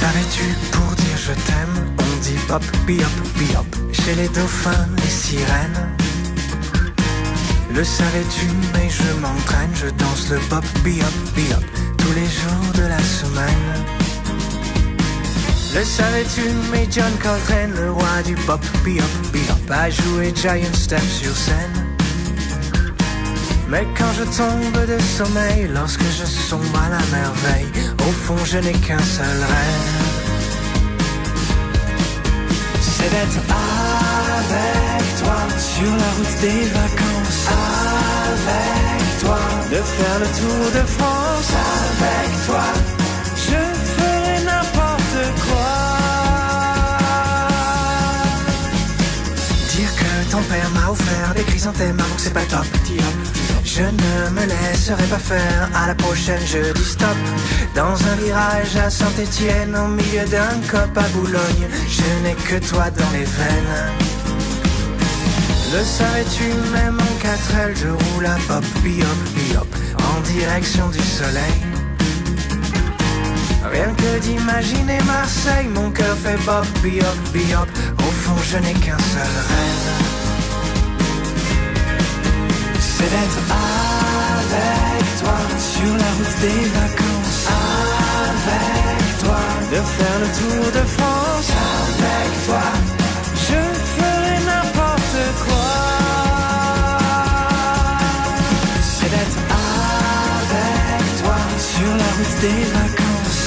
savais-tu, pour dire je t'aime, on dit bop, biop, biop. Chez les dauphins, les sirènes. Le savais-tu, mais je m'entraîne, je danse le bop, biop, biop, tous les jours de la semaine. Le savais-tu, mais John Coltrane, le roi du bop, biop, biop, a joué Giant Step sur scène. Mais quand je tombe de sommeil, lorsque je sombre à la merveille, au fond je n'ai qu'un seul rêve, c'est d'être avec toi, sur la route des vacances, avec toi, de faire le tour de France, avec toi, je ferai n'importe quoi. Dire que ton père m'a offert des chrysanthèmes avant que c'est pas top, je ne me laisserai pas faire, à la prochaine je dis stop. Dans un virage à Saint-Étienne, au milieu d'un cop à Boulogne, je n'ai que toi dans les veines. Le savais-tu, même en 4L, je roule à bop, biop, biop, en direction du soleil. Rien que d'imaginer Marseille, mon cœur fait bop, biop, biop, au fond je n'ai qu'un seul rêve, c'est d'être avec toi, sur la route des vacances, avec toi, de faire le tour de France, avec toi, je ferai n'importe quoi. C'est d'être avec toi, sur la route des vacances,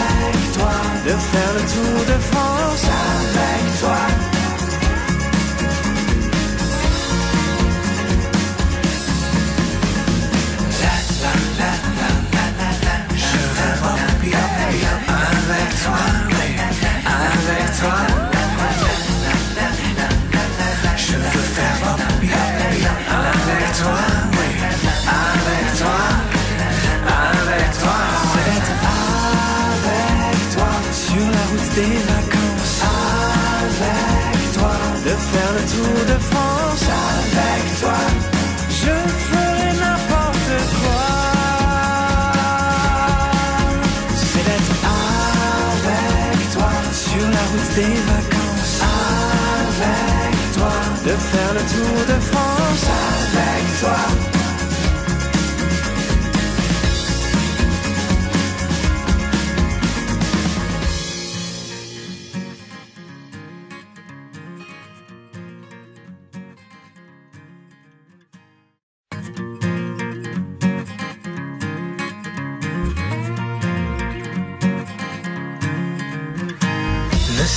avec toi, de faire le tour de France, avec toi. Avec toi, oui, avec toi, je veux faire bop, biop, biop. Avec toi, oui, avec toi, avec toi. C'est d'être avec toi, sur la route des vacances, avec toi, de faire le tour de France, avec toi, je ferai n'importe quoi. Sur la route des vacances, avec toi, de faire le tour de France, avec toi.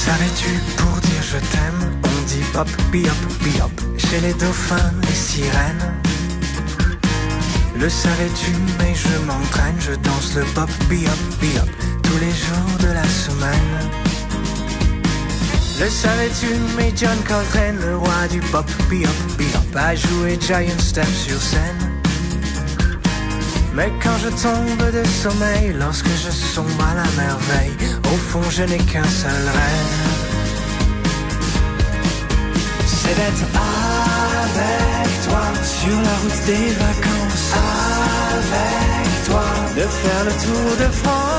Savais-tu, pour dire je t'aime, on dit bop, biop, biop. Chez les dauphins, les sirènes. Le savais-tu, mais je m'entraîne, je danse le bop, biop, biop, tous les jours de la semaine. Le savais-tu, mais John Coltrane, le roi du bop, biop, biop, a joué Giant Step sur scène. Mais quand je tombe de sommeil, lorsque je sombre à la merveille, au fond je n'ai qu'un seul rêve, c'est d'être avec toi, sur la route des vacances, avec toi, de faire le tour de France.